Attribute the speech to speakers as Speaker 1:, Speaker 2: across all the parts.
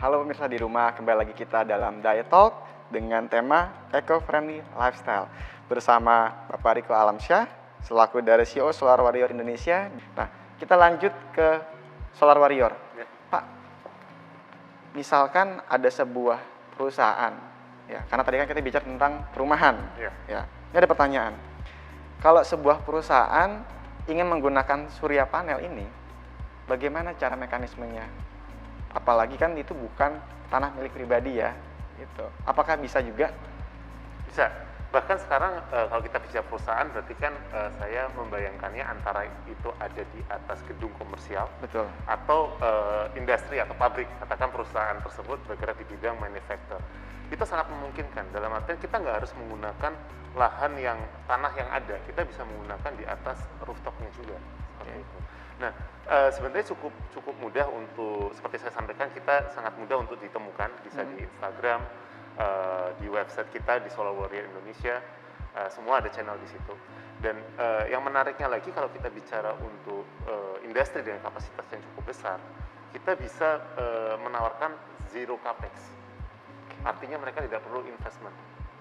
Speaker 1: Halo pemirsa di rumah, kembali lagi kita dalam Diet Talk dengan tema Eco-Friendly Lifestyle bersama Bapak Riko Alamsyah selaku dari CEO Solar Warrior Indonesia. Nah, kita lanjut ke Solar Warrior.
Speaker 2: Ya.
Speaker 1: Pak, misalkan ada sebuah perusahaan, ya, karena tadi kan kita bicara tentang perumahan.
Speaker 2: Ya.
Speaker 1: Ya, ini ada pertanyaan. Kalau sebuah perusahaan ingin menggunakan surya panel ini, bagaimana cara mekanismenya? Apalagi kan itu bukan tanah milik pribadi ya, gitu. Apakah bisa juga?
Speaker 2: Bisa. Bahkan sekarang kalau kita bicara perusahaan, berarti kan saya membayangkannya antara itu ada di atas gedung komersial,
Speaker 1: Betul.
Speaker 2: atau industri atau pabrik. Katakan perusahaan tersebut bergerak di bidang manufacture. Itu sangat memungkinkan. Dalam artian kita nggak harus menggunakan lahan yang tanah yang ada. Kita bisa menggunakan di atas rooftopnya juga. Seperti itu. Nah, sebenarnya cukup mudah untuk, seperti saya sampaikan, kita sangat mudah untuk ditemukan, bisa di Instagram, di website kita di Solar Warrior Indonesia, semua ada channel di situ. Dan yang menariknya lagi, kalau kita bicara untuk industri dengan kapasitas yang cukup besar, kita bisa menawarkan zero capex. Artinya mereka tidak perlu investment,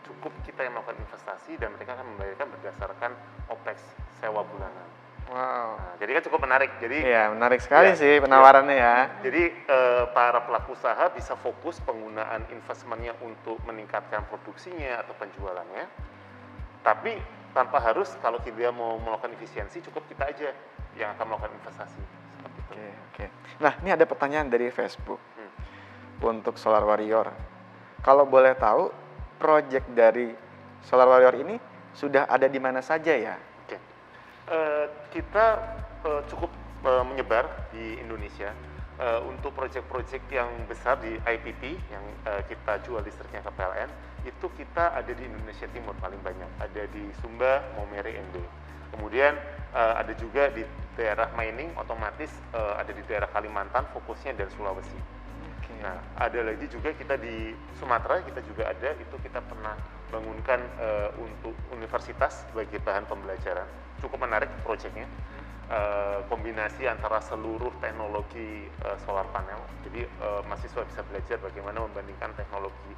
Speaker 2: cukup kita yang melakukan investasi dan mereka akan membayarkan berdasarkan OPEX, sewa bulanan.
Speaker 1: Wow.
Speaker 2: Nah, jadi kan cukup menarik. Jadi
Speaker 1: Iya, menarik sekali
Speaker 2: ya,
Speaker 1: sih penawarannya ya.
Speaker 2: Jadi para pelaku usaha bisa fokus penggunaan investmentnya untuk meningkatkan produksinya atau penjualannya. Tapi tanpa harus, kalau dia mau melakukan efisiensi, cukup kita aja yang akan melakukan investasi. Seperti itu.
Speaker 1: Oke. Nah, ini ada pertanyaan dari Facebook untuk Solar Warrior. Kalau boleh tahu, project dari Solar Warrior ini sudah ada di mana saja ya?
Speaker 2: Oke. Kita cukup menyebar di Indonesia. Untuk proyek-proyek yang besar di IPP yang kita jual listriknya ke PLN, itu kita ada di Indonesia Timur paling banyak. Ada di Sumba, Maumere, ND. Kemudian ada juga di daerah mining, otomatis ada di daerah Kalimantan, fokusnya dari Sulawesi. Nah, ada lagi juga kita di Sumatera, kita juga ada, itu kita pernah bangunkan untuk universitas sebagai bahan pembelajaran. Cukup menarik proyeknya, kombinasi antara seluruh teknologi solar panel. Jadi mahasiswa bisa belajar bagaimana membandingkan teknologi,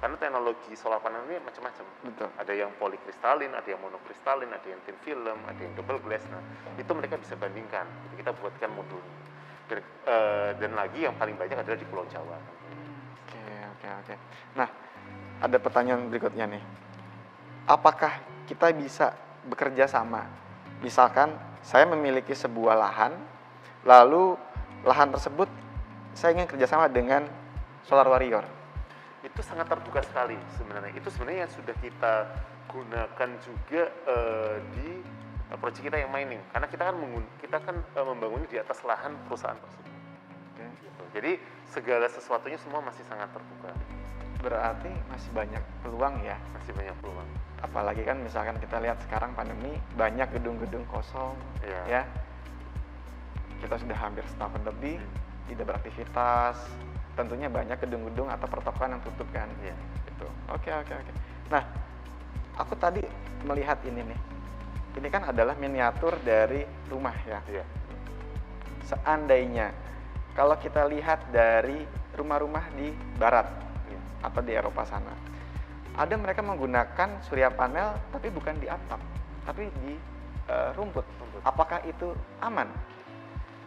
Speaker 2: karena teknologi solar panel ini macam-macam.
Speaker 1: Betul.
Speaker 2: Ada yang polikristalin, ada yang monokristalin, ada yang thin film, ada yang double glass. Nah, itu mereka bisa bandingkan. Jadi kita buatkan modulnya. Dan lagi yang paling banyak adalah di Pulau Jawa.
Speaker 1: Oke. Nah, ada pertanyaan berikutnya nih. Apakah kita bisa bekerja sama? Misalkan saya memiliki sebuah lahan, lalu lahan tersebut saya ingin kerjasama dengan Solar Warrior.
Speaker 2: Itu sangat terbuka sekali sebenarnya. Itu sebenarnya yang sudah kita gunakan juga di proyek kita yang mining, karena kita kan membangunnya di atas lahan perusahaan tersebut. Gitu. Jadi segala sesuatunya semua masih sangat terbuka.
Speaker 1: Berarti masih banyak peluang ya.
Speaker 2: Masih banyak peluang.
Speaker 1: Apalagi kan misalkan kita lihat sekarang pandemi, banyak gedung-gedung kosong, ya. Kita sudah hampir setahun lebih tidak beraktivitas. Tentunya banyak gedung-gedung atau pertokoan yang tutup kan. Gitu. Oke. Nah, aku tadi melihat ini nih. Ini kan adalah miniatur dari rumah ya. Seandainya kalau kita lihat dari rumah-rumah di barat atau di Eropa sana, ada mereka menggunakan surya panel tapi bukan di atap, tapi di rumput. Apakah itu aman?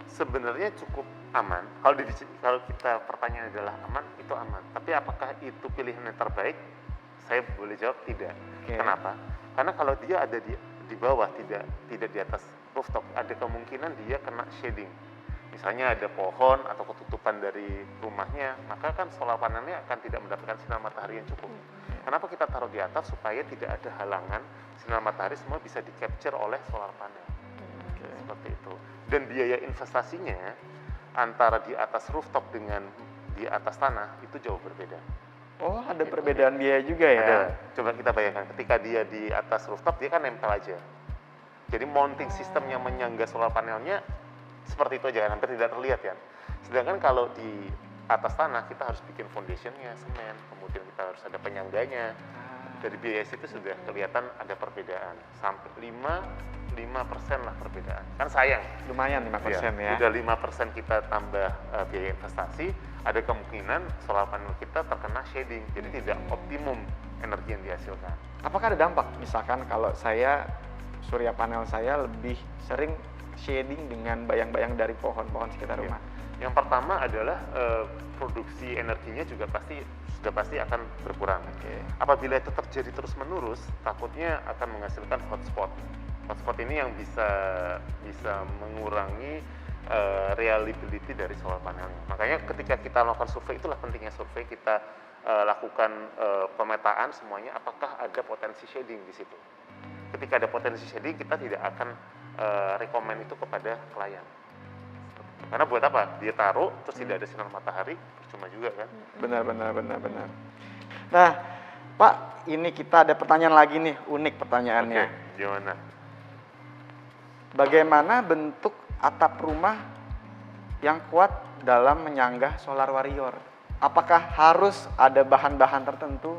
Speaker 2: Sebenarnya cukup aman. Kalau kita pertanyaan adalah aman, itu aman. Tapi apakah itu pilihan yang terbaik? Saya boleh jawab tidak. Kenapa? Karena kalau dia ada di bawah, tidak di atas rooftop, ada kemungkinan dia kena shading. Misalnya ada pohon atau ketutupan dari rumahnya, maka kan solar panelnya akan tidak mendapatkan sinar matahari yang cukup. Kenapa kita taruh di atas? Supaya tidak ada halangan, sinar matahari semua bisa di-capture oleh solar panel. Seperti itu. Dan biaya investasinya antara di atas rooftop dengan di atas tanah itu jauh berbeda.
Speaker 1: Oh, ada perbedaan biaya juga ya?
Speaker 2: Ada. Coba kita bayangkan, ketika dia di atas rooftop, dia kan nempel aja. Jadi mounting system yang menyangga solar panelnya seperti itu aja, hampir tidak terlihat ya. Sedangkan kalau di atas tanah, kita harus bikin foundationnya, semen, kemudian kita harus ada penyangganya. Dari biaya itu sudah kelihatan ada perbedaan. Sampai 5 5% lah perbedaan. Kan sayang.
Speaker 1: Lumayan 5% ya.
Speaker 2: Udah 5% kita tambah biaya investasi, ada kemungkinan solar panel kita terkena shading, jadi tidak optimum energi yang dihasilkan.
Speaker 1: Apakah ada dampak? Misalkan kalau saya surya panel saya lebih sering shading dengan bayang-bayang dari pohon-pohon sekitar rumah.
Speaker 2: Yang pertama adalah produksi energinya juga sudah pasti akan berkurang. Apabila itu terjadi terus-menerus, takutnya akan menghasilkan hotspot. Hotspot ini yang bisa mengurangi reliability dari solar panelnya. Makanya ketika kita melakukan survei, itulah pentingnya survei, kita lakukan pemetaan semuanya, apakah ada potensi shading di situ. Ketika ada potensi shading, kita tidak akan rekomend itu kepada klien. Karena buat apa? Dia taruh, terus tidak ada sinar matahari, percuma juga kan?
Speaker 1: Benar. Nah, Pak, ini kita ada pertanyaan lagi nih, unik pertanyaannya.
Speaker 2: Oke, gimana?
Speaker 1: Bagaimana bentuk atap rumah yang kuat dalam menyanggah Solar Warrior? Apakah harus ada bahan-bahan tertentu?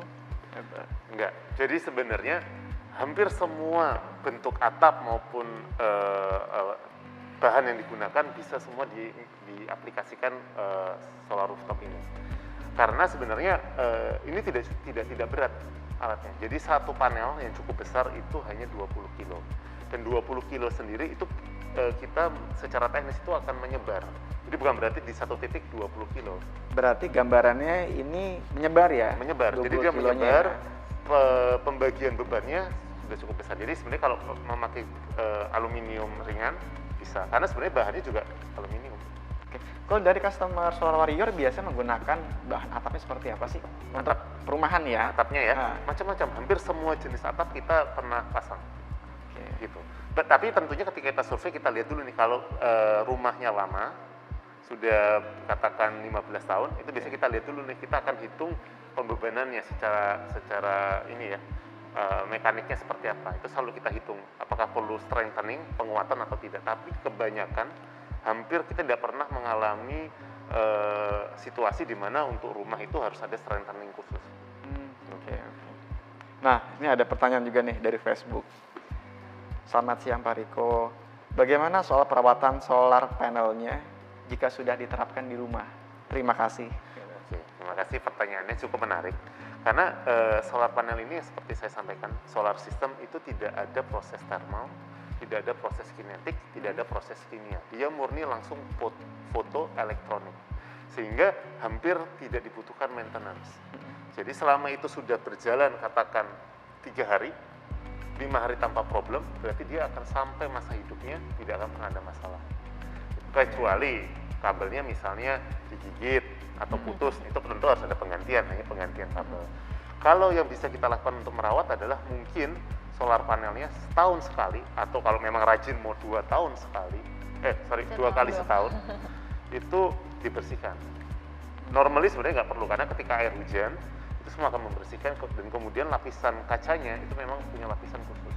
Speaker 2: Enggak. Jadi sebenarnya hampir semua bentuk atap maupun bahan yang digunakan bisa semua diaplikasikan solar rooftop ini. Karena sebenarnya ini tidak berat alatnya. Jadi satu panel yang cukup besar itu hanya 20 kilo. Dan 20 kilo sendiri itu kita secara teknis itu akan menyebar. Jadi bukan berarti di satu titik 20 kilo.
Speaker 1: Berarti gambarannya ini menyebar ya?
Speaker 2: Menyebar. Jadi dia menyebar, pembagian bebannya sudah cukup besar. Jadi sebenarnya kalau memakai aluminium ringan bisa, karena sebenarnya bahannya juga aluminium.
Speaker 1: Oke. Kalau dari customer Solar Warrior biasa menggunakan bahan atapnya seperti apa sih? Untuk perumahan ya?
Speaker 2: Atapnya ya, macam-macam. Hampir semua jenis atap kita pernah pasang. Gitu. Tapi tentunya ketika kita survei, kita lihat dulu nih, kalau rumahnya lama, sudah katakan 15 tahun, itu biasanya kita lihat dulu nih, kita akan hitung pembebanannya secara ini ya, mekaniknya seperti apa. Itu selalu kita hitung, apakah perlu strengthening, penguatan atau tidak. Tapi kebanyakan, hampir kita tidak pernah mengalami situasi di mana untuk rumah itu harus ada strengthening khusus.
Speaker 1: Nah, ini ada pertanyaan juga nih dari Facebook. Selamat siang Pak Riko, bagaimana soal perawatan solar panelnya jika sudah diterapkan di rumah? Terima kasih.
Speaker 2: Oke, terima kasih, pertanyaannya cukup menarik. Karena solar panel ini seperti saya sampaikan, solar system itu tidak ada proses thermal, tidak ada proses kinetik, tidak ada proses kimia. Dia murni langsung foto elektronik. Sehingga hampir tidak dibutuhkan maintenance. Jadi selama itu sudah berjalan katakan 3 hari, 5 hari tanpa problem, berarti dia akan sampai masa hidupnya tidak akan pernah ada masalah. Kecuali kabelnya misalnya digigit atau putus, itu tentu harus ada penggantian, hanya penggantian kabel. Kalau yang bisa kita lakukan untuk merawat adalah mungkin solar panelnya setahun sekali, atau kalau memang rajin mau 2 tahun sekali, 2 kali setahun, itu dibersihkan. Normally sebenarnya nggak perlu, karena ketika air hujan, itu semua akan membersihkan, dan kemudian lapisan kacanya itu memang punya lapisan khusus.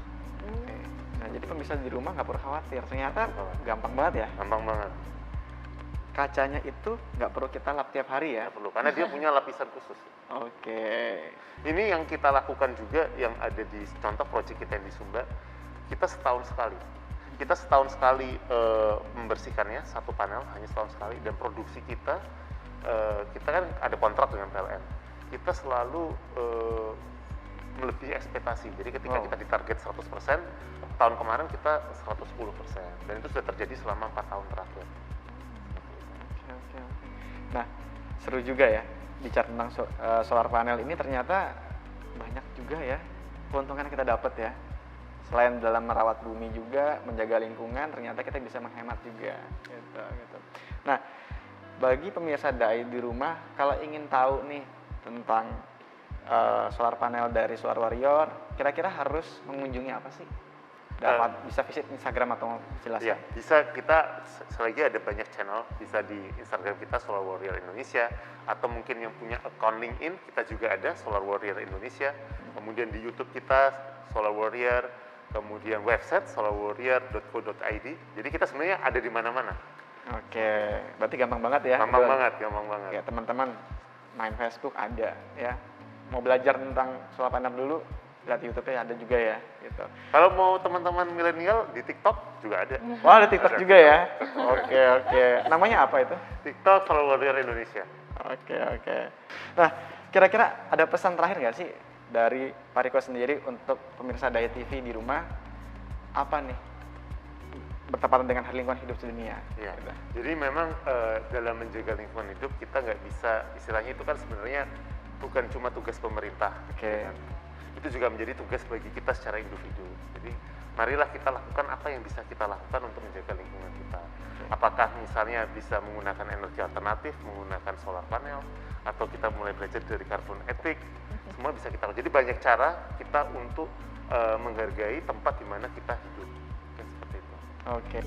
Speaker 1: Nah, jadi pemirsa di rumah nggak perlu khawatir, ternyata gampang banget ya?
Speaker 2: Gampang banget.
Speaker 1: Kacanya itu nggak perlu kita lap tiap hari ya?
Speaker 2: Nggak perlu, karena dia punya lapisan khusus. Ini yang kita lakukan juga, yang ada di contoh proyek kita yang di Sumba, kita setahun sekali. Kita setahun sekali membersihkannya, satu panel hanya setahun sekali, dan produksi kita kan ada kontrak dengan PLN. Kita selalu melebihi ekspektasi. Jadi ketika kita ditarget 100%, tahun kemarin kita 110%. Dan itu sudah terjadi selama 4 tahun terakhir.
Speaker 1: Nah, seru juga ya bicara tentang solar panel ini, ternyata banyak juga ya keuntungan yang kita dapat ya. Selain dalam merawat bumi juga, menjaga lingkungan, ternyata kita bisa menghemat juga. Gitu. Nah, bagi pemirsa DAI di rumah, kalau ingin tahu nih tentang solar panel dari Solar Warrior, kira-kira harus mengunjungi apa sih? Bisa visit Instagram atau jelas?
Speaker 2: Iya, bisa. Kita selagi ada banyak channel, bisa di Instagram kita Solar Warrior Indonesia, atau mungkin yang punya account LinkedIn, kita juga ada Solar Warrior Indonesia. Kemudian di YouTube kita Solar Warrior, kemudian website solarwarrior.co.id. Jadi kita sebenarnya ada di mana-mana.
Speaker 1: Oke, berarti gampang banget ya?
Speaker 2: Gampang banget.
Speaker 1: Ya, teman-teman main Facebook ada ya. Mau belajar tentang solar panel dulu, lihat YouTube-nya ada juga ya, gitu.
Speaker 2: Kalau mau teman-teman milenial di TikTok juga ada.
Speaker 1: Wah, ada TikTok juga ya? Oke, oke. Namanya apa itu?
Speaker 2: TikTok Follow Warrior Indonesia.
Speaker 1: Oke, oke. Nah, kira-kira ada pesan terakhir nggak sih dari Pak Riko sendiri untuk pemirsa Daya TV di rumah? Apa nih? Bertepatan dengan Hari Lingkungan Hidup Sedunia.
Speaker 2: Ya.
Speaker 1: Gitu.
Speaker 2: Jadi memang dalam menjaga lingkungan hidup kita nggak bisa, istilahnya itu kan sebenarnya bukan cuma tugas pemerintah.
Speaker 1: Oke.
Speaker 2: Itu juga menjadi tugas bagi kita secara individu. Jadi marilah kita lakukan apa yang bisa kita lakukan untuk menjaga lingkungan kita. Apakah misalnya bisa menggunakan energi alternatif, menggunakan solar panel, atau kita mulai belajar dari carbon ethic, semua bisa kita lakukan. Jadi banyak cara kita untuk menghargai tempat di mana kita hidup. Seperti itu.
Speaker 1: Oke.